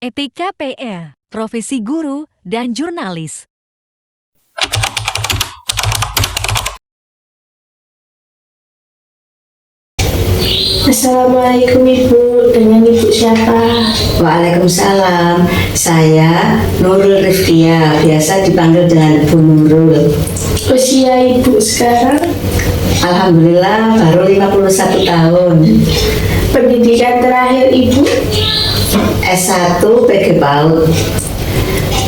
Etika PR, profesi guru dan jurnalis. Assalamualaikum Ibu, dengan Ibu siapa? Waalaikumsalam, saya Nurul Rifdia, biasa dipanggil dengan Bu Nurul. Usia Ibu sekarang? Alhamdulillah baru 51 tahun. Pendidikan terakhir Ibu? S1 PG PAUD.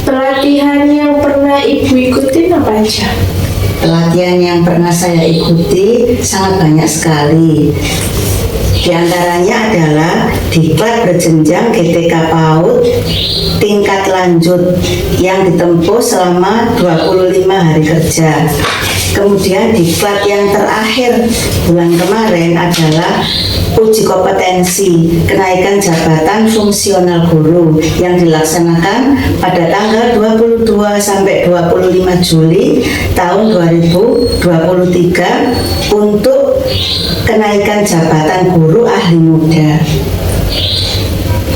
Pelatihan yang pernah Ibu ikutin apa aja? Pelatihan yang pernah saya ikuti sangat banyak sekali. Di antaranya adalah diklat berjenjang GTK PAUD tingkat lanjut yang ditempuh selama 25 hari kerja. Kemudian diklat yang terakhir bulan kemarin adalah uji kompetensi kenaikan jabatan fungsional guru yang dilaksanakan pada tanggal 22 sampai 25 Juli tahun 2023 untuk kenaikan jabatan guru ahli muda.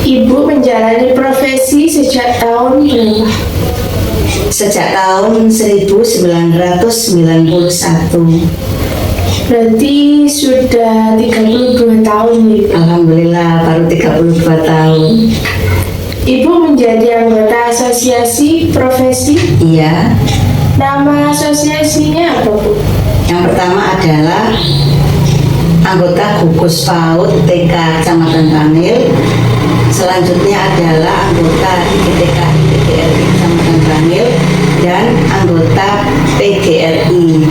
Ibu menjalani profesi sejak tahun berapa? Sejak tahun 1991. Berarti sudah 32 tahun Ibu. Alhamdulillah baru 32 tahun. Ibu menjadi anggota asosiasi profesi? Iya. Nama asosiasinya apa Bu? Yang pertama adalah anggota gugus PAUD TK Kecamatan Bangil. Selanjutnya adalah anggota IPTK PGRI Kecamatan Bangil dan anggota PGRI.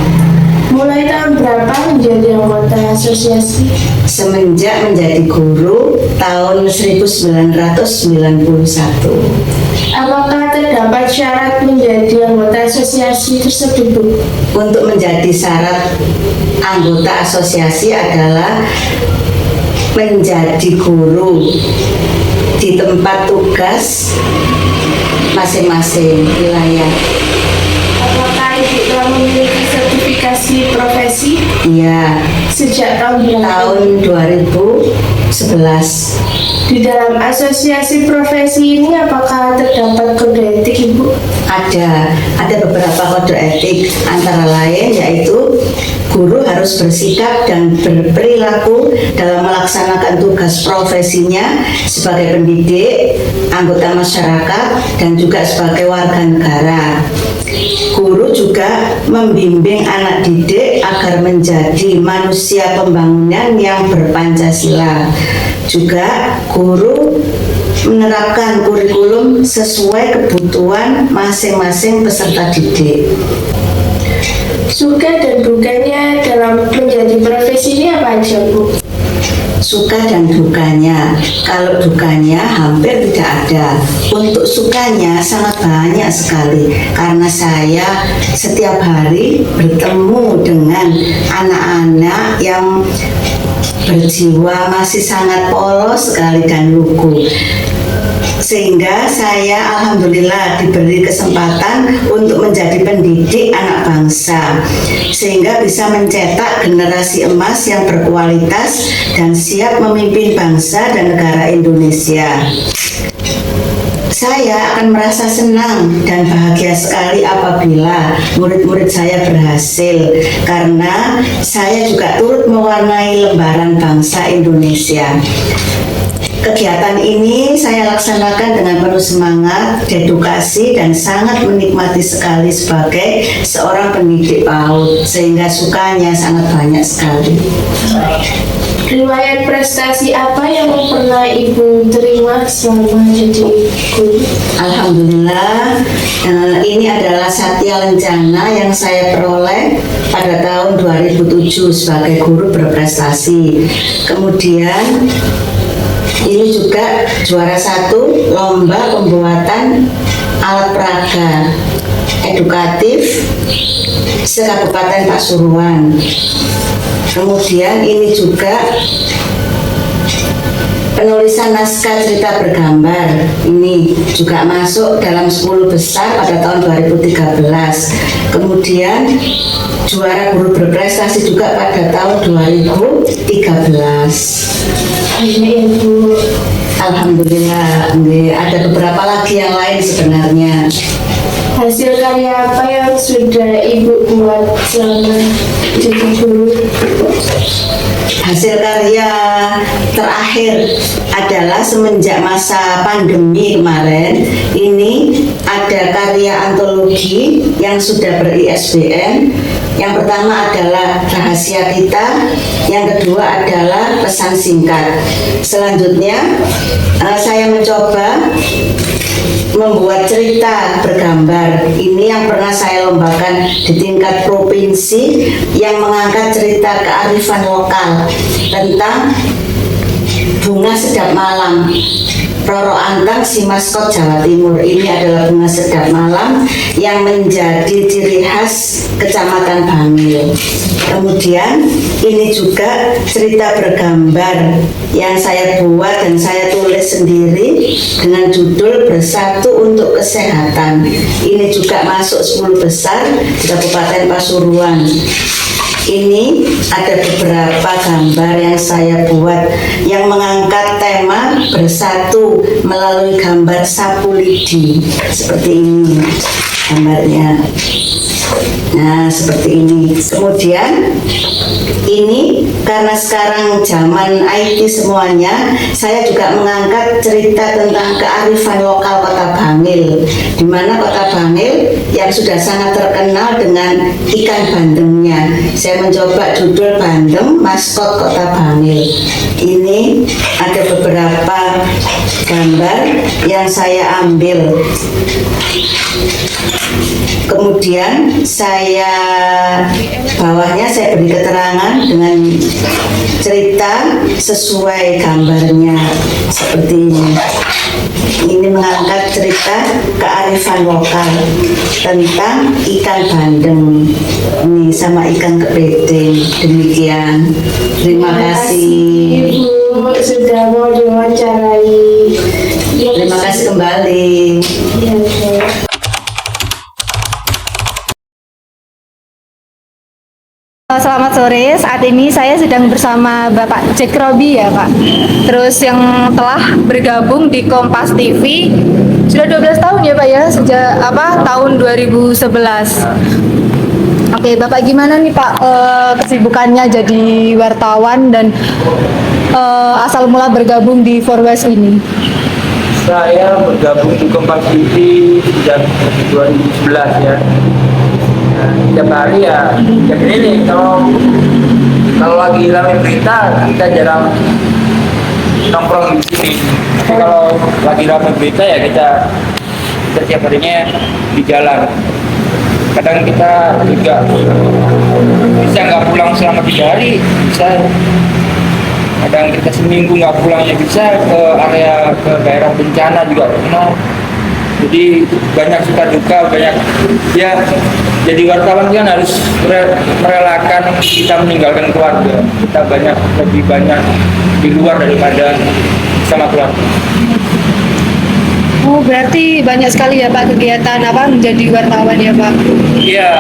Mulai tahun berapa menjadi anggota asosiasi? Semenjak menjadi guru tahun 1991. Apakah terdapat syarat menjadi anggota asosiasi tersebut Bu? Untuk menjadi syarat anggota asosiasi adalah menjadi guru di tempat tugas masing-masing wilayah. Apakah Ibu telah memiliki sertifikasi profesi? Iya, Sejak tahun berapa? tahun 2011. Di dalam asosiasi profesi ini apakah terdapat kode etik Ibu? Ada beberapa kode etik, antara lain yaitu guru harus bersikap dan berperilaku dalam melaksanakan tugas profesinya sebagai pendidik, anggota masyarakat, dan juga sebagai warga negara. Guru juga membimbing anak didik agar menjadi manusia pembangunan yang berpancasila. Juga guru menerapkan kurikulum sesuai kebutuhan masing-masing peserta didik. Suka dan dukanya dalam menjadi profesi ini apa aja Bu? Suka dan dukanya, kalau dukanya hampir tidak ada. Untuk sukanya sangat banyak sekali, karena saya setiap hari bertemu dengan anak-anak yang berjiwa masih sangat polos sekali dan lugu. Sehingga saya alhamdulillah diberi kesempatan untuk menjadi pendidik anak bangsa, sehingga bisa mencetak generasi emas yang berkualitas dan siap memimpin bangsa dan negara Indonesia. Saya akan merasa senang dan bahagia sekali apabila murid-murid saya berhasil, karena saya juga turut mewarnai lembaran bangsa Indonesia. Kegiatan ini saya laksanakan dengan penuh semangat, dedikasi, dan sangat menikmati sekali sebagai seorang pendidik PAUD, sehingga sukanya sangat banyak sekali. Riwayat prestasi apa yang pernah Ibu terima selama jadi guru? Alhamdulillah, ini adalah Satya Lencana yang saya peroleh pada tahun 2007 sebagai guru berprestasi. Kemudian ini juga juara 1 lomba pembuatan alat peraga edukatif se-Kabupaten Pasuruan. Kemudian ini juga penulisan naskah cerita bergambar, ini juga masuk dalam 10 besar pada tahun 2013. Kemudian juara guru berprestasi juga pada tahun 2013. Ini Ibu. Alhamdulillah, ada beberapa lagi yang lain sebenarnya. Hasil karya apa yang sudah Ibu buat selama jadi guru? Hasil karya terakhir adalah semenjak masa pandemi kemarin. Ini ada karya antologi yang sudah ber-ISBN. Yang pertama adalah Rahasia Kita, yang kedua adalah Pesan Singkat. Selanjutnya saya mencoba membuat cerita bergambar. Ini yang pernah saya lombakan di tingkat provinsi, yang mengangkat cerita kearifan lokal tentang bunga sedap malam. Roro Antang, si maskot Jawa Timur. Ini adalah bunga sedap malam yang menjadi ciri khas Kecamatan Bangil. Kemudian ini juga cerita bergambar yang saya buat dan saya tulis sendiri dengan judul Bersatu untuk Kesehatan. Ini juga masuk 10 besar di Kabupaten Pasuruan. Ini ada beberapa gambar yang saya buat yang mengangkat tema bersatu melalui gambar sapu lidi. Seperti ini gambarnya. Nah, seperti ini. Kemudian ini karena sekarang zaman IT semuanya, saya juga mengangkat cerita tentang kearifan lokal Kota Bangil, di mana Kota Bangil yang sudah sangat terkenal dengan ikan bandengnya. Saya mencoba judul Bandeng, maskot Kota Bangil. Ini ada beberapa gambar yang saya ambil. Kemudian saya bawahnya saya beri keterangan dengan cerita sesuai gambarnya seperti ini. Ini mengangkat cerita kearifan lokal tentang ikan bandeng ini sama ikan kepiting. Demikian. Terima kasih. Ibu sudah mau diwawancarai. Terima kasih kembali. Ya, Bu. Selamat sore, saat ini saya sedang bersama Bapak Jack Robi ya Pak. Terus yang telah bergabung di Kompas TV sudah 12 tahun ya Pak ya, sejak tahun 2011. Oke Bapak, gimana nih Pak kesibukannya jadi wartawan dan asal mula bergabung di Forwest ini? Saya bergabung di Kompas TV sejak 2011 ya. Nah, tiap hari ya ini kalau lagi ramai berita kita jarang nongkrong di sini. Tapi kalau lagi ramai berita ya kita tiap harinya di jalan. Kadang kita juga bisa nggak pulang selama 3 hari, bisa. Kadang kita seminggu nggak pulangnya bisa, ke daerah bencana juga pernah. Jadi banyak suka duka, banyak ya. Jadi wartawan kan harus merelakan kita meninggalkan keluarga. Kita lebih banyak di luar daripada sama keluarga. Oh, berarti banyak sekali ya Pak kegiatan menjadi wartawan ya Pak? Iya,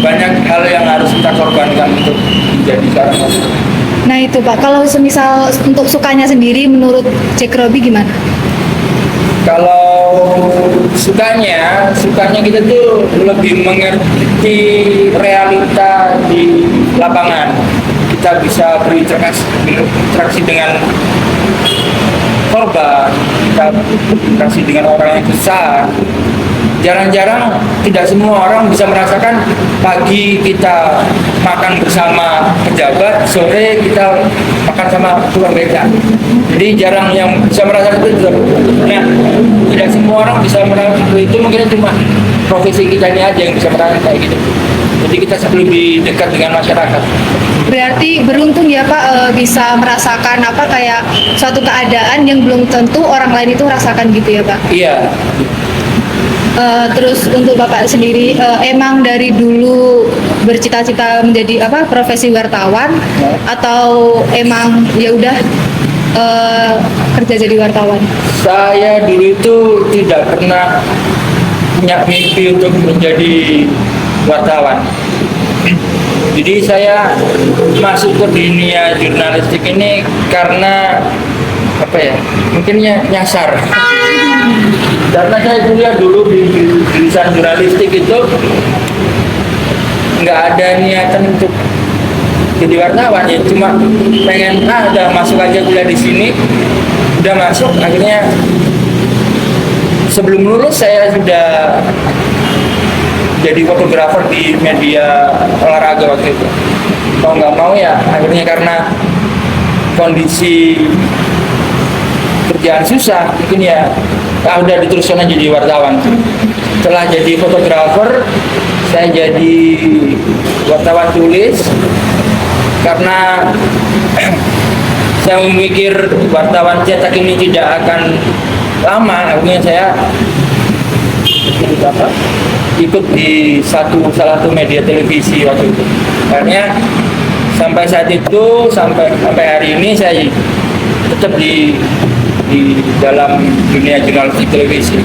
banyak hal yang harus kita korbankan untuk menjadi seorang wartawan. Nah itu Pak, kalau semisal untuk sukanya sendiri menurut Jack Robi gimana? Kalau sukanya kita tuh lebih mengerti realita di lapangan. Kita bisa berinteraksi dengan korban, kita berinteraksi dengan orang yang besar. Jarang-jarang, tidak semua orang bisa merasakan pagi kita makan bersama pejabat, sore kita makan sama tukang beca. Jadi jarang yang bisa merasakan itu. Nah, tidak semua orang bisa merasakan itu, mungkin cuma profesi kita ini aja yang bisa merasakan kayak gitu. Jadi kita lebih dekat dengan masyarakat. Berarti beruntung ya Pak bisa merasakan kayak suatu keadaan yang belum tentu orang lain itu rasakan gitu ya Pak? Iya. Terus untuk Bapak sendiri emang dari dulu bercita-cita menjadi profesi wartawan atau emang ya udah kerja jadi wartawan? Saya dulu itu tidak pernah punya mimpi untuk menjadi wartawan. Jadi saya masuk ke dunia jurnalistik ini karena apa ya, mungkin nyasar. Karena saya kuliah dulu di jurusan jurnalistik itu nggak ada niatan untuk jadi wartawan, ya cuma pengen udah masuk aja kuliah di sini, udah masuk. Akhirnya sebelum lulus saya sudah jadi fotografer di media olahraga waktu itu. Mau nggak mau ya akhirnya karena kondisi kerjaan susah, mungkin ya udah diteruskan aja jadi wartawan. Setelah jadi fotografer, saya jadi wartawan tulis karena saya memikir wartawan cetak ini tidak akan lama. Akhirnya saya ikut di salah satu media televisi waktu itu. Akhirnya sampai saat itu, sampai hari ini saya tetap di dalam dunia jurnalistik televisi.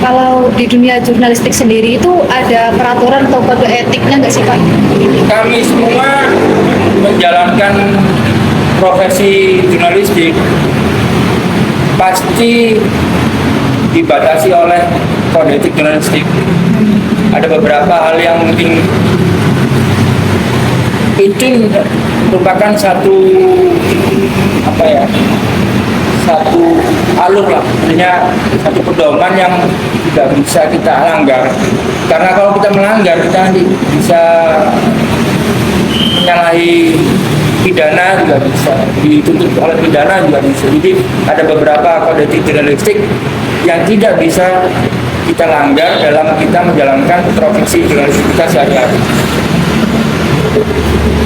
Kalau di dunia jurnalistik sendiri itu ada peraturan atau kode etiknya nggak sih Pak? Kami semua menjalankan profesi jurnalistik pasti dibatasi oleh kode etik jurnalistik. Ada beberapa hal yang mungkin itu merupakan satu alur lah, artinya satu pedoman yang tidak bisa kita langgar. Karena kalau kita melanggar, kita nanti bisa menyalahi pidana, juga bisa dituntut oleh pidana, juga bisa. Jadi ada beberapa kode etik jurnalistik yang tidak bisa kita langgar dalam kita menjalankan profesi jurnalistik kita sehari-hari.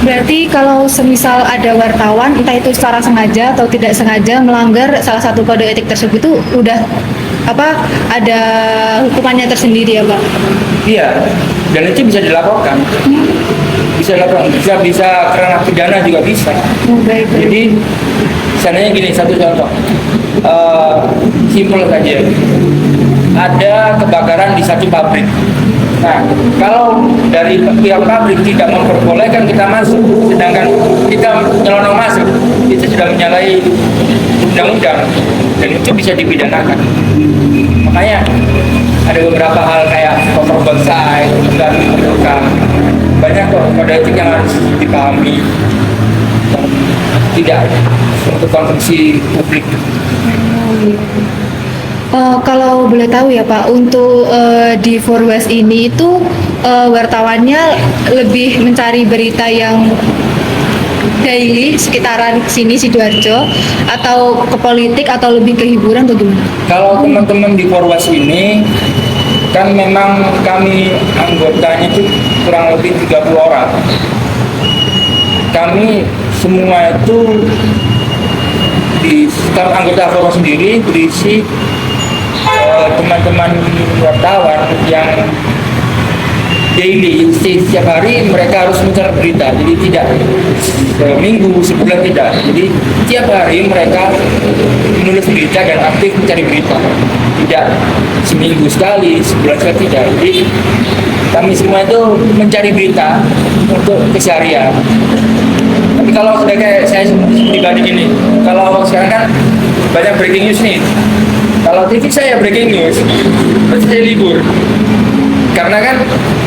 Berarti kalau semisal ada wartawan, entah itu secara sengaja atau tidak sengaja melanggar salah satu kode etik tersebut itu udah ada hukumannya tersendiri ya Pak? Iya, dan itu bisa dilaporkan. Bisa karena pidana juga bisa. Baik. Jadi misalnya gini, satu contoh simpel saja, ada kebakaran di satu pabrik. Nah, kalau dari pihak pabrik tidak memperbolehkan kita masuk, sedangkan kita nyelonong masuk, itu sudah menyalahi undang-undang dan itu bisa dipidanakan. Makanya ada beberapa hal kayak oversight dan menentukan, banyak kok kode etik yang harus dipahami, tidak untuk konsumsi publik. Kalau boleh tahu ya Pak, untuk di For West ini itu wartawannya lebih mencari berita yang daily sekitaran sini Sidoarjo, atau ke politik, atau lebih ke hiburan atau gimana? Kalau teman-teman di For West ini kan memang kami anggotanya itu kurang lebih 30 orang. Kami semua itu di anggota For West sendiri berisi teman-teman wartawan yang daily, setiap hari mereka harus mencari berita. Jadi tidak seminggu, sebulan tidak. Jadi tiap hari mereka menulis berita dan aktif mencari berita. Tidak seminggu sekali, sebulan sekali, tidak. Jadi kami semua itu mencari berita untuk keseharian. Tapi kalau sudah kayak saya pribadi ini, kalau sekarang kan banyak breaking news nih. Kalau TV saya breaking news, pasti saya libur. Karena kan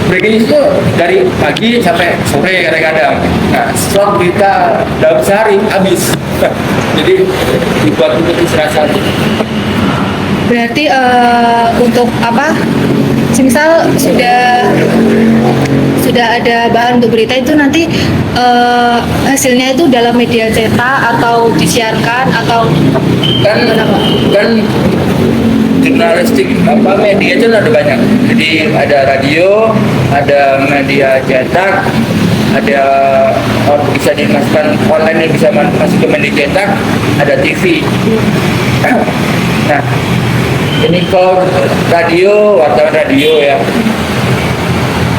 breaking news itu dari pagi sampai sore kadang-kadang. Nah, slot berita dalam sehari habis. Jadi dibuat untuk istirahat saja. Berarti untuk semisal sudah ada bahan untuk berita itu nanti hasilnya itu dalam media cetak atau disiarkan atau kan jurnalistik media itu ada banyak. Jadi ada radio, ada media cetak, ada bisa dimasukkan online, bisa masuk ke media cetak, ada TV. Nah, ini kalau radio, wartawan radio ya,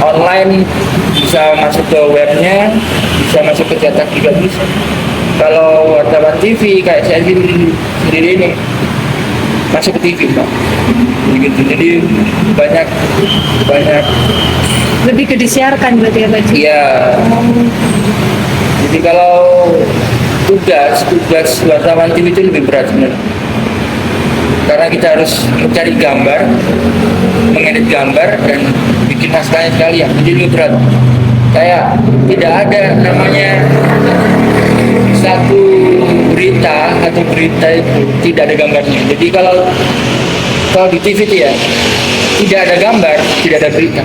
online bisa masuk ke webnya, bisa masuk ke cetak juga bisa. Kalau wartawan TV kayak saya sendiri ini masuk ke TV, Pak. Begitu. Jadi banyak lebih ke disiarkan berarti ya Pak? Iya. Jadi kalau tugas wartawan TV itu lebih berat sebenarnya, karena kita harus mencari gambar, mengedit gambar dan bikin naskahnya sekalian, jadi lebih berat. Kayak tidak ada namanya satu berita atau berita itu tidak ada gambarnya. Jadi kalau di TV itu ya tidak ada gambar, tidak ada berita.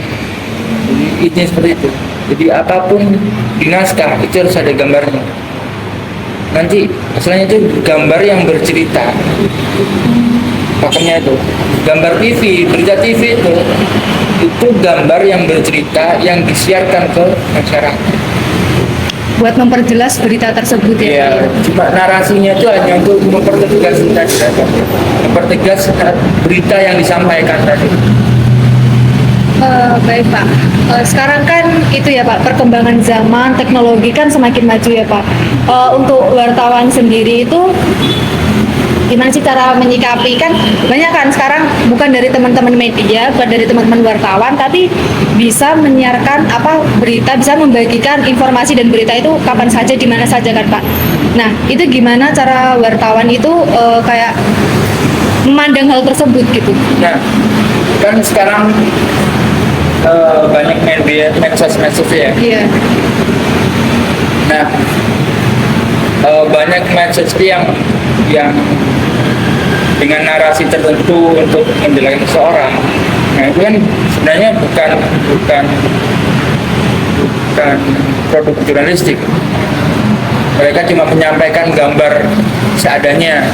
Jadi intinya seperti itu. Jadi apapun di naskah itu harus ada gambarnya. Nanti asalnya itu gambar yang bercerita. Makanya itu gambar TV, berita TV itu gambar yang bercerita yang disiarkan ke masyarakat. Buat memperjelas berita tersebut ya. Iya, cuma narasinya itu hanya untuk mempertegas berita yang disampaikan tadi. Baik Pak, sekarang kan itu ya Pak, perkembangan zaman teknologi kan semakin maju ya Pak. Untuk wartawan sendiri itu gimana sih cara menyikapi, kan banyak kan sekarang bukan dari teman-teman media, bukan dari teman-teman wartawan, tapi bisa menyiarkan berita, bisa membagikan informasi dan berita itu kapan saja, di mana saja kan Pak. Nah itu gimana cara wartawan itu kayak memandang hal tersebut gitu? Nah kan sekarang banyak media, medsos ya. Iya. Nah banyak medsos yang dengan narasi tertentu untuk menjelaskan seseorang. Nah itu kan sebenarnya bukan produk jurnalistik. Mereka cuma menyampaikan gambar seadanya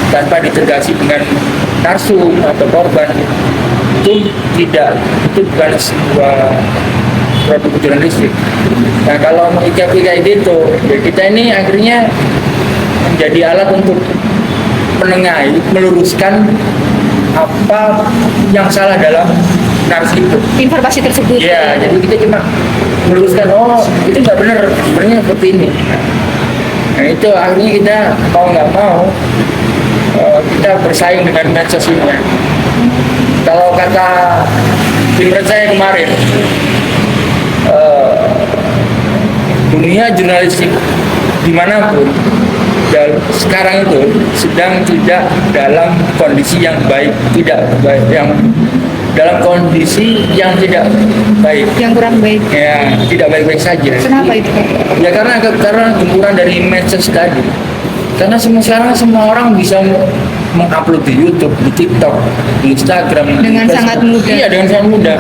tanpa ditegasi dengan narsum atau korban. Itu bukan sebuah produk jurnalistik. Nah kalau menyikapi kayak gitu, ya kita ini akhirnya menjadi alat untuk menengahi, meluruskan apa yang salah dalam narasi itu, Informasi tersebut. ya. Jadi kita cuma meluruskan, oh itu nggak benar, sebenarnya seperti ini. Nah itu akhirnya kita mau nggak mau kita bersaing dengan medsos ini. Kalau kata menurut saya kemarin, dunia jurnalistik dimanapun dan sekarang itu sedang tidak dalam kondisi yang baik, dalam kondisi yang tidak baik, Yang kurang baik. ya tidak baik-baik saja. Kenapa itu? Ya karena gempuran dari medsos tadi. Karena sekarang semua orang bisa mengupload di YouTube, di TikTok, di Instagram, Dengan di sangat Facebook. mudah. Iya, dengan sangat mudah.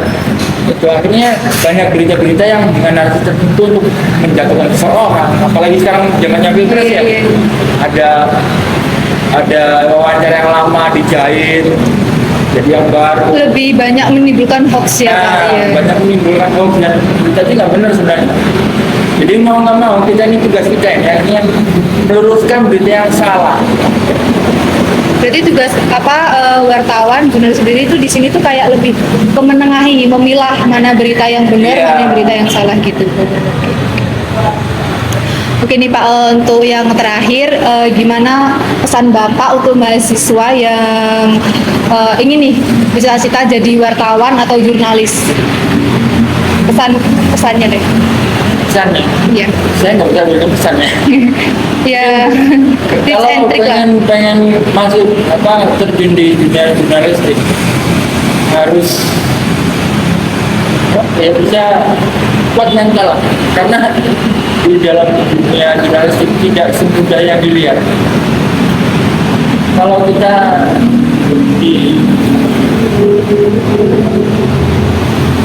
Itu akhirnya banyak berita-berita yang dengan narasi tertentu untuk menjatuhkan seseorang. Apalagi sekarang zamannya pilpres ya. Ada wawancara yang lama dijahit, jadi yang baru. Lebih banyak menimbulkan hoax ya Pak. Ya. Banyak menimbulkan hoax dan berita itu nggak benar sebenarnya. Jadi mau nggak mau kita ini tugas kita ya, ini yang meluruskan berita yang salah. Berarti tugas wartawan jurnalis sendiri itu di sini tuh kayak lebih menengahi, memilah mana berita yang benar, Iya. mana berita yang salah gitu. Oke nih Pak, untuk yang terakhir, gimana pesan Bapak untuk mahasiswa yang ingin nih cita-cita jadi wartawan atau jurnalis? Pesannya deh. Pesannya, Iya. saya nggak bisa berikan pesannya. Ya, tips and Kalau trick lah. pengen masuk terjun di dunia jurnalistik harus bisa kuat mental lah. Karena di dalam dunia jurnalistik tidak semudah yang dilihat. Kalau kita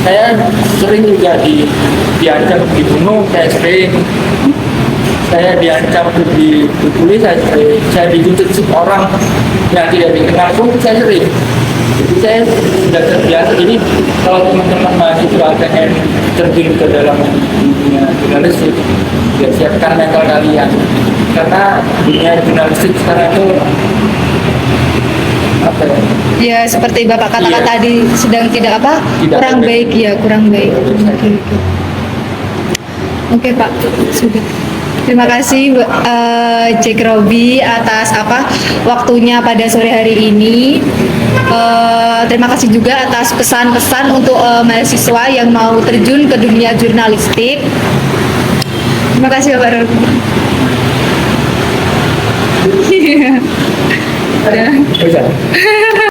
saya sering juga diancam dibunuh, saya diancam ditulis, saya dituntut orang yang tidak dikenal pun saya sering. Jadi saya sudah terbiasa. Jadi kalau teman-teman mahasiswa pengen terjun ke dalam dunia jurnalistik, ya siapkan mental kalian. Karena dunia jurnalistik sekarang itu Ya seperti Bapak katakan Iya. tadi sedang tidak kurang baik ya, kurang baik. Oke Pak, sudah. Terima kasih Jack Robi atas waktunya pada sore hari ini. Terima kasih juga atas pesan-pesan untuk mahasiswa yang mau terjun ke dunia jurnalistik. Terima kasih Bapak Robi. Udah. Bisa.